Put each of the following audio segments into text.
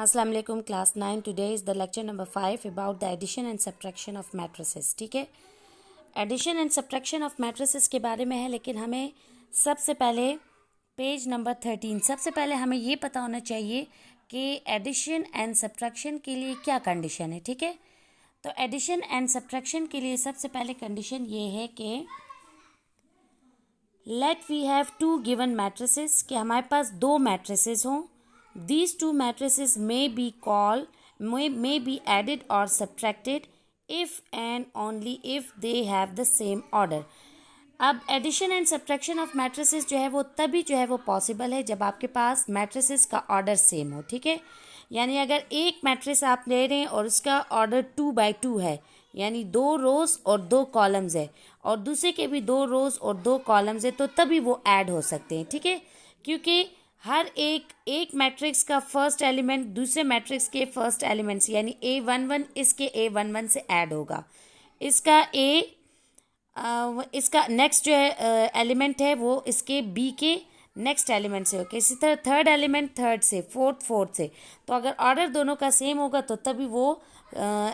अस्सलाम वालेकुम class 9। Today is the lecture number 5 about the addition and subtraction of matrices. ठीक है, addition and subtraction of matrices के बारे में है, लेकिन हमें सबसे पहले पेज नंबर 13 सबसे पहले हमें ये पता होना चाहिए कि एडिशन एंड सब्ट्रैक्शन के लिए क्या कंडीशन है। ठीक है, तो एडिशन एंड सब्ट्रैक्शन के लिए सबसे पहले कंडीशन ये है कि let we have two given matrices, कि हमारे पास दो मैट्रिसेस हों। These two matrices may be added or subtracted if and only if they have the same order. अब addition and subtraction of matrices जो है वो तभी जो है वो पॉसिबल है जब आपके पास मैट्रिसेस का ऑर्डर सेम हो। ठीक है, यानी अगर एक मैट्रिस आप ले रहे हैं और उसका ऑर्डर 2x2 है, यानी 2 रोज और 2 कॉलम्स है, और दूसरे के भी 2 रोज और 2 कॉलम्स है, तो तभी वो ऐड हो सकते हैं। ठीक है, क्योंकि हर एक मैट्रिक्स का फर्स्ट एलिमेंट दूसरे मैट्रिक्स के फर्स्ट एलिमेंट्स यानी A11 इसके A11 से ऐड होगा, इसका नेक्स्ट जो है एलिमेंट है वो इसके B के नेक्स्ट एलिमेंट से होगा, इसी तरह थर्ड एलिमेंट थर्ड से, फोर्थ से। तो अगर ऑर्डर दोनों का सेम होगा तो तभी वो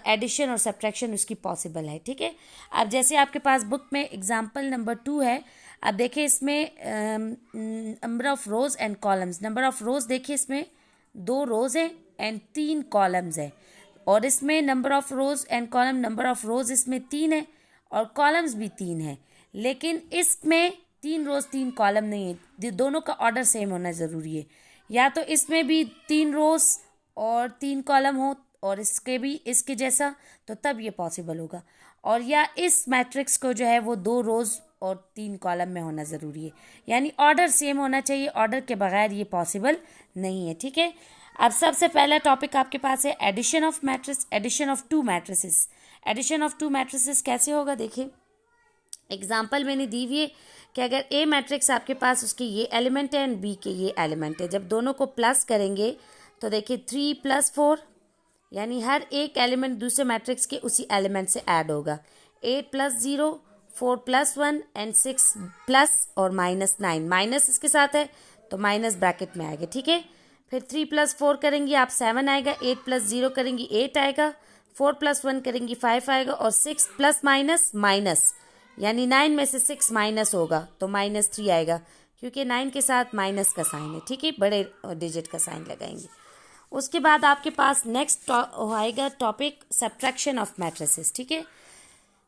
एडिशन और सब्ट्रैक्शन उसकी पॉसिबल है। ठीक है, अब जैसे आपके पास बुक में एग्जांपल नंबर 2 है, अब देखिए इसमें number of rose and columns, number of रोज देखिए इसमें 2 रोज है एंड 3 कॉलम्स है, और इसमें number of rose and column, number of रोज इसमें 3 है और कॉलम्स भी 3 है, लेकिन इसमें 3 रोज 3 कॉलम नहीं है, दोनों का ऑर्डर सेम होना ज़रूरी है। या तो इसमें भी 3 रोज और 3 कॉलम हो और इसके भी इसके जैसा, तो तब ये पॉसिबल होगा, और या इस मैट्रिक्स को जो है वो 2 रोज और 3 कॉलम में होना ज़रूरी है, यानी ऑर्डर सेम होना चाहिए। ऑर्डर के बगैर ये पॉसिबल नहीं है। ठीक है, अब सबसे पहला टॉपिक आपके पास है addition of matrix, addition of two matrices. Addition of two matrices कैसे होगा, देखिए एग्जाम्पल मैंने दी हुई है कि अगर ए मैट्रिक्स आपके पास उसके ये एलिमेंट है एंड बी के ये एलिमेंट है, जब दोनों को प्लस करेंगे तो देखिए 3 + 4, यानी हर एक एलिमेंट दूसरे मैट्रिक्स के उसी एलिमेंट से ऐड होगा। 8 + 0, 4 + 1 एंड 6 प्लस और -9, माइनस इसके साथ है तो माइनस ब्रैकेट में आएगा। ठीक है, फिर 3 + 4 करेंगी आप 7 आएगा, 8 + 0 करेंगी 8 आएगा, 4 + 1 करेंगी 5 आएगा, और 6 प्लस माइनस माइनस, यानी 9 में से 6 माइनस होगा तो -3 आएगा, क्योंकि 9 के साथ माइनस का साइन है। ठीक है, बड़े डिजिट का साइन लगाएंगे। उसके बाद आपके पास नेक्स्ट आएगा टॉपिक सब्ट्रैक्शन ऑफ मैट्रिसेस। ठीक है,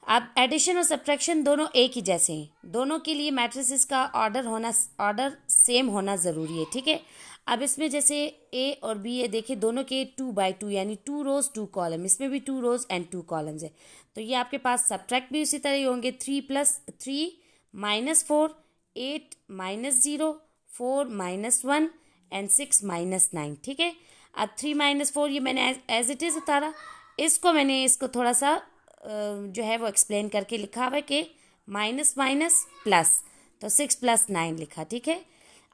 अब एडिशन और सब्ट्रैक्शन दोनों एक ही जैसे हैं, दोनों के लिए मैट्रिसेस का ऑर्डर सेम होना ज़रूरी है। ठीक है, अब इसमें जैसे ए और बी है, देखिए दोनों के 2x2 यानी 2 रोज 2 कॉलम, इसमें भी 2 रोज एंड 2 कॉलम्स है, तो ये आपके पास सब्ट्रैक्ट भी उसी तरह ही होंगे। 3 + 3 -4, 8 -0, 4 -1 एंड 6 -9। ठीक है, अब 3 - 4 ये मैंने एज इट इज़ उतारा, इसको थोड़ा सा जो है वो एक्सप्लेन करके लिखा हुआ है कि माइनस माइनस प्लस, तो 6 + 9 लिखा। ठीक है,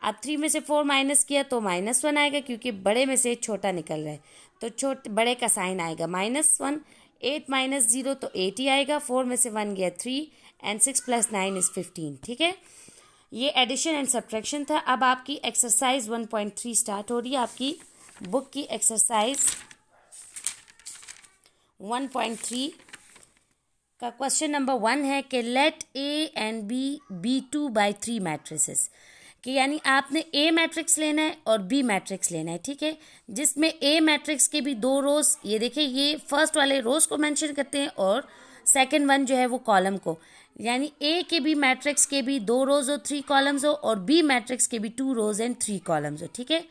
अब 3 में से 4 माइनस किया तो -1 आएगा, क्योंकि बड़े में से छोटा निकल रहा है तो बड़े का साइन आएगा -1। 8 - 0 तो 8 ही आएगा, 4 में से 1 गया 3 एंड 6 + 9 = 15। ठीक है, ये एडिशन एंड सब्ट्रैक्शन था। अब आपकी एक्सरसाइज 1.3 स्टार्ट हो रही है। आपकी बुक की एक्सरसाइज 1.3 का क्वेश्चन नंबर 1 है कि let A and B B 2/3 matrices, कि यानी आपने ए मैट्रिक्स लेना है और बी मैट्रिक्स लेना है। ठीक है, जिसमें ए मैट्रिक्स के भी 2 रोज, ये देखिए ये फर्स्ट वाले रोज को मेंशन करते हैं और सेकंड वन जो है वो कॉलम को, यानी ए के बी मैट्रिक्स के भी 2 रोज हो 3 कॉलम्स हो, और बी मैट्रिक्स के भी 2 रोज एंड 3 कॉलम्स हो। ठीक है,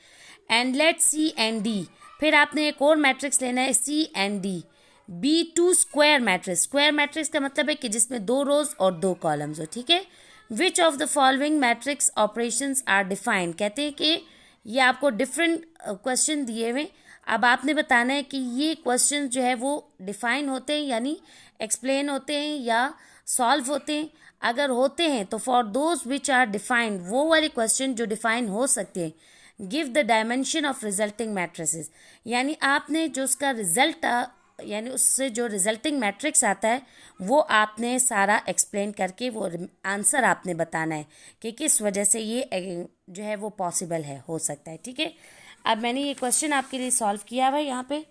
and let C and D, फिर आपने एक और मैट्रिक्स लेना है C and D, B2 square matrix. Square matrix का मतलब है कि जिसमें 2 रोज और 2 कॉलम्स हो। ठीक है, which of the following matrix operations are defined, कहते हैं कि ये आपको डिफरेंट क्वेश्चन दिए हुए, अब आपने बताना है कि ये क्वेश्चन जो है वो डिफाइन होते हैं यानी एक्सप्लेन होते हैं या सॉल्व होते हैं। अगर होते हैं तो for those which are defined, वो वाले क्वेश्चन जो डिफाइन हो सकते हैं, give the dimension of resulting matrices, यानी आपने जो उसका रिजल्ट यानी उससे जो रिजल्टिंग मैट्रिक्स आता है वो आपने सारा एक्सप्लेन करके वो आंसर आपने बताना है कि किस वजह से ये जो है वो पॉसिबल है, हो सकता है। ठीक है, अब मैंने ये क्वेश्चन आपके लिए सॉल्व किया हुआ है यहाँ पे।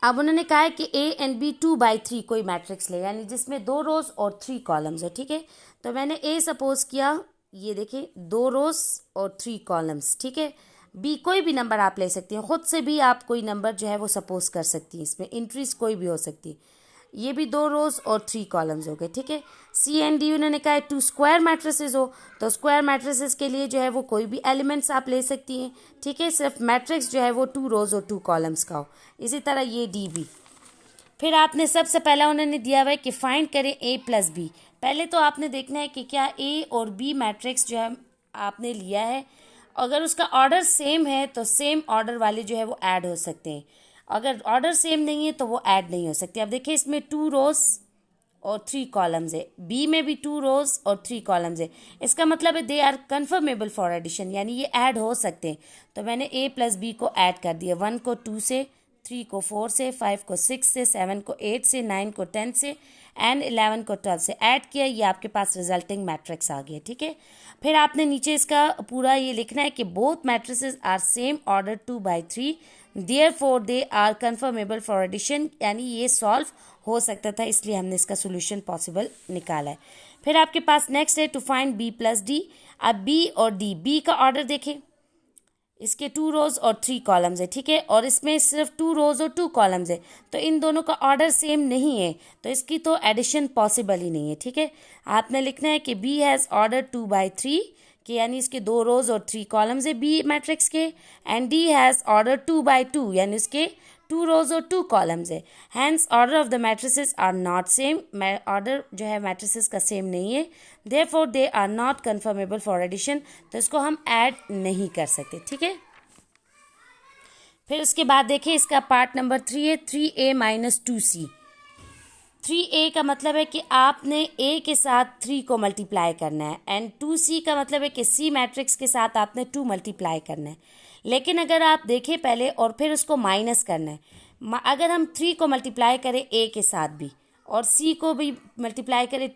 अब उन्होंने कहा है कि ए एंड बी 2/3 कोई मैट्रिक्स ले, यानी जिसमें 2 रोज और 3 कॉलम्स है, ठीक है। तो मैंने ए सपोज किया, ये देखिए 2 रोज और 3 कॉलम्स, ठीक है। बी कोई भी नंबर आप ले सकती हैं, खुद से भी आप कोई नंबर जो है वो सपोज कर सकती हैं, इसमें इंट्रीज कोई भी हो सकती है। ये भी 2 रोज और 3 कॉलम्स हो गए, ठीक है। सी एंड डी उन्होंने कहा है 2 स्क्वायर मैट्रिसेस हो, तो स्क्वायर मैट्रिसेस के लिए जो है वो कोई भी एलिमेंट्स आप ले सकती हैं, ठीक है। सिर्फ मैट्रिक्स जो है वो 2 रोज और 2 कॉलम्स का हो। इसी तरह ये डी भी। फिर आपने सबसे पहला उन्होंने दिया हुआ है कि फाइंड करें ए प्लस बी। पहले तो आपने देखना है कि क्या ए और बी मैट्रिक्स जो है आपने लिया है, अगर उसका ऑर्डर सेम है तो सेम ऑर्डर वाले जो है वो ऐड हो सकते हैं, अगर ऑर्डर सेम नहीं है तो वो ऐड नहीं हो सकते। अब देखिए इसमें 2 रोज और 3 कॉलम्स है, बी में भी 2 रोज और 3 कॉलम्स है, इसका मतलब है they are conformable for addition, यानी ये ऐड हो सकते हैं। तो मैंने ए प्लस बी को ऐड कर दिया, 1 को 2 से, 3 को 4 से, 5 को 6 से, 7 को 8 से, 9 को 10 से एंड 11 को 12 से ऐड किया, ये आपके पास रिजल्टिंग मैट्रिक्स आ गया, ठीक है। फिर आपने नीचे इसका पूरा ये लिखना है कि both matrices are same order 2/3 therefore they are conformable for addition, यानी ये सॉल्व हो सकता था, इसलिए हमने इसका सोल्यूशन पॉसिबल निकाला है। फिर आपके पास नेक्स्ट है to find B plus D. अब बी और डी, बी का ऑर्डर देखें, इसके 2 रोज और 3 कॉलम्स है, ठीक है, और इसमें सिर्फ 2 रोज और 2 कॉलम्स है, तो इन दोनों का ऑर्डर सेम नहीं है, तो इसकी तो एडिशन पॉसिबल ही नहीं है, ठीक है। आपने लिखना है कि बी हैज़ ऑर्डर 2/3 कि यानी इसके 2 रोज और 3 कॉलम्स है बी मैट्रिक्स के, एंड डी हैज़ ऑर्डर 2/2 यानी इसके 2 रोज और 2 कॉलम्स है। Hence order of the matrices are not same, order जो है मैट्रिसेस का सेम नहीं है, therefore they are not conformable for addition, तो इसको हम ऐड नहीं कर सकते, ठीक है। फिर उसके बाद देखिए इसका पार्ट नंबर 3 है 3a माइनस 2c। 3a का मतलब है कि आपने a के साथ 3 को मल्टीप्लाई करना है, एंड 2c का मतलब है कि c मैट्रिक्स के साथ आपने 2 मल्टीप्लाई करना है। लेकिन अगर आप देखें पहले और फिर उसको माइनस करना है, अगर हम 3 को मल्टीप्लाई करें a के साथ भी और c को भी मल्टीप्लाई करें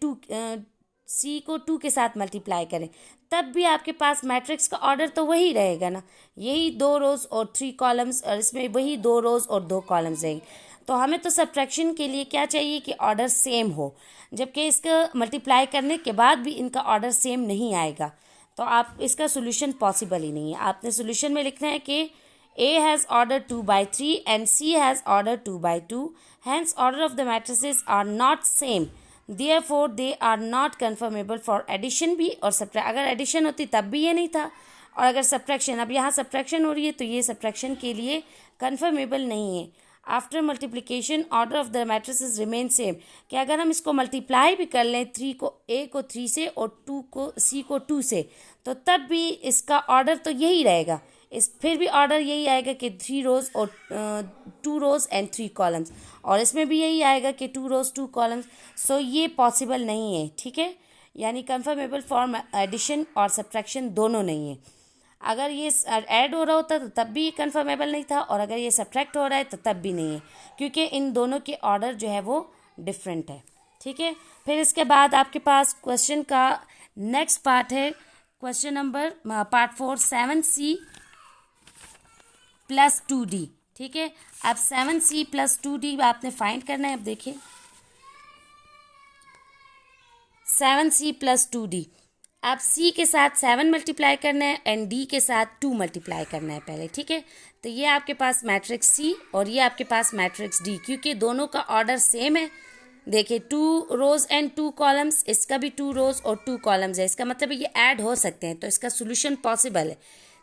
c को 2 के साथ मल्टीप्लाई करें, तब भी आपके पास मैट्रिक्स का ऑर्डर तो वही रहेगा ना, यही 2 रोज और 3 कॉलम्स, और इसमें वही 2 रोज और 2 कॉलम्स रहेंगे। तो हमें तो सब्ट्रैक्शन के लिए क्या चाहिए कि ऑर्डर सेम हो, जबकि इसका मल्टीप्लाई करने के बाद भी इनका ऑर्डर सेम नहीं आएगा, तो आप इसका सोल्यूशन पॉसिबल ही नहीं है। आपने सोल्यूशन में लिखना है कि A has order 2/3 and C has order 2/2. Hence, order of the matrices are not same. Therefore, they are not conformable for addition भी और subtraction। अगर एडिशन होती तब भी ये नहीं था, और अगर सब्ट्रैक्शन, अब यहाँ सब्ट्रैक्शन हो रही है तो ये सब्ट्रैक्शन के लिए कन्फर्मेबल नहीं है। After multiplication order of the matrices remain same, कि अगर हम इसको मल्टीप्लाई भी कर लें 3 को A को 3 से और 2 को C को 2 से, तो तब भी इसका ऑर्डर तो यही रहेगा, फिर भी ऑर्डर यही आएगा कि 3 रोज और 2 रोज एंड 3 कॉलम्स, और इसमें भी यही आएगा कि 2 रोज 2 कॉलम्स। सो ये पॉसिबल नहीं है, ठीक है, यानी कन्फर्मेबल फॉर एडिशन और सब्ट्रैक्शन दोनों नहीं है। अगर ये ऐड हो रहा होता तो तब भी कन्फर्मेबल नहीं था, और अगर ये सब्ट्रैक्ट हो रहा है तो तब भी नहीं है, क्योंकि इन दोनों के ऑर्डर जो है वो डिफरेंट है, ठीक है। फिर इसके बाद आपके पास क्वेश्चन का नेक्स्ट पार्ट है question number part 4 7c plus 2d, ठीक है। अब 7c प्लस 2d आपने फाइंड करना है। अब देखिए 7c प्लस 2d, अब c के साथ 7 मल्टीप्लाई करना है एंड d के साथ 2 मल्टीप्लाई करना है पहले, ठीक है। तो ये आपके पास मैट्रिक्स c और ये आपके पास मैट्रिक्स d, क्योंकि दोनों का ऑर्डर सेम है। देखिए 2 रोज एंड 2 कॉलम्स, इसका भी 2 रोज और 2 कॉलम्स है, इसका मतलब ये ऐड हो सकते हैं, तो इसका सोल्यूशन पॉसिबल है।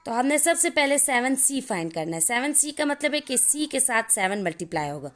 तो हमने सबसे पहले 7c फाइंड करना है। 7c का मतलब है कि c के साथ 7 मल्टीप्लाई होगा,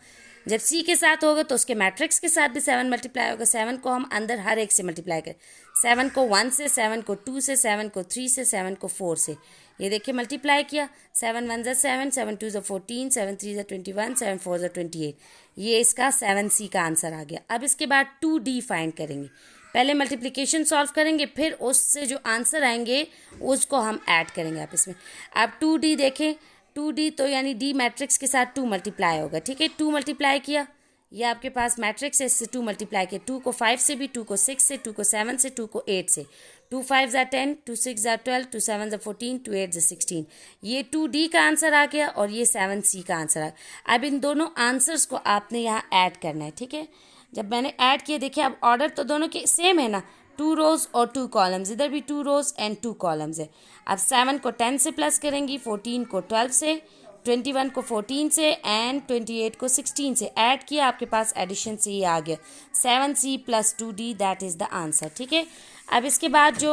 जब c के साथ होगा तो उसके मैट्रिक्स के साथ भी 7 मल्टीप्लाई होगा। 7 को हम अंदर हर एक से मल्टीप्लाई करें, 7 को 1 से, 7 को 2 से, 7 को 3 से, 7 को 4 से, ये देखिए मल्टीप्लाई किया, 7 1 7, 7 2 14, 7 3 21, 7 4 28, ये इसका 7c का आंसर आ गया। अब इसके बाद 2d फाइंड करेंगे, पहले मल्टीप्लिकेशन सॉल्व करेंगे, फिर उससे जो आंसर आएंगे उसको हम ऐड करेंगे आप इसमें। अब 2d देखें, 2d तो यानी d मैट्रिक्स के साथ 2 मल्टीप्लाई होगा, ठीक है। 2 मल्टीप्लाई किया, ये आपके पास मैट्रिक्स है, इससे 2 मल्टीप्लाई किया, 2 को 5 से भी, 2 को 6 से, 2 को 7 से, 2 को 8 से, 2 5 ज़ा 10, 2 6 ज़ा 12, 2 7 ज़ा 14, 2 8 ज़ा 16। ये 2D का आंसर आ गया और ये 7C का आंसर आ गया। अब इन दोनों आंसर्स को आपने यहाँ ऐड करना है, ठीक है। जब मैंने ऐड किया, देखिए अब ऑर्डर तो दोनों के सेम है ना, 2 रोज और 2 कॉलम्स, इधर भी 2 रोज एंड 2 कॉलम्स है। अब 7 को 10 से प्लस करेंगी, 14 को 12 से, 21 को 14 से एंड 28 को 16 से ऐड किया, आपके पास एडिशन से ये आ गया 7C plus 2D, that is the answer, ठीक है। अब इसके बाद जो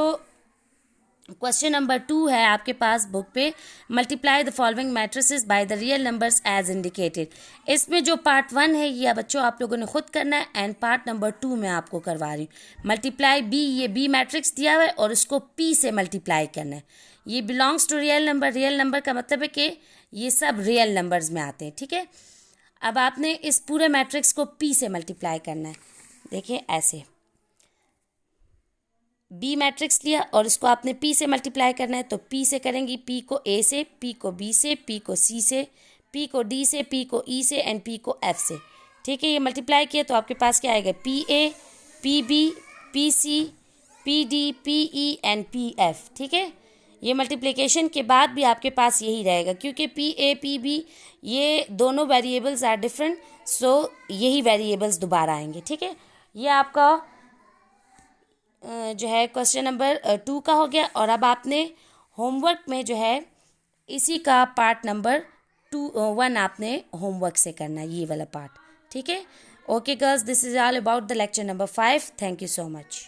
क्वेश्चन नंबर 2 है आपके पास बुक पे, multiply the following matrices by the real numbers as indicated. इसमें जो पार्ट 1 है ये बच्चों आप लोगों ने खुद करना है एंड पार्ट नंबर 2 मैं आपको करवा रही हूँ। मल्टीप्लाई बी, ये बी मैट्रिक्स दिया हुआ है और इसको पी से मल्टीप्लाई करना है। ये belongs to real number, real number का मतलब है कि ये सब रियल नंबर्स में आते हैं, ठीक है। अब आपने इस पूरे मैट्रिक्स को पी से मल्टीप्लाई करना है। देखिए ऐसे बी मैट्रिक्स लिया और इसको आपने पी से मल्टीप्लाई करना है, तो पी से करेंगी, पी को ए से, पी को बी से, पी को सी से, पी को डी से, पी को ई से एंड पी को एफ से, ठीक है। ये मल्टीप्लाई किया तो आपके पास क्या आएगा, P A, P B, P C, P D, P E and P F, ठीक है। ये मल्टीप्लिकेशन के बाद भी आपके पास यही रहेगा क्योंकि पी ए पी बी ये दोनों वेरिएबल्स आर डिफरेंट, सो यही वेरिएबल्स दोबारा आएंगे, ठीक है। ये आपका जो है क्वेश्चन नंबर 2 का हो गया। और अब आपने होमवर्क में जो है इसी का पार्ट नंबर 1 आपने होमवर्क से करना है, ये वाला पार्ट, ठीक है। Okay girls, this is all about the lecture number 5। Thank you so much.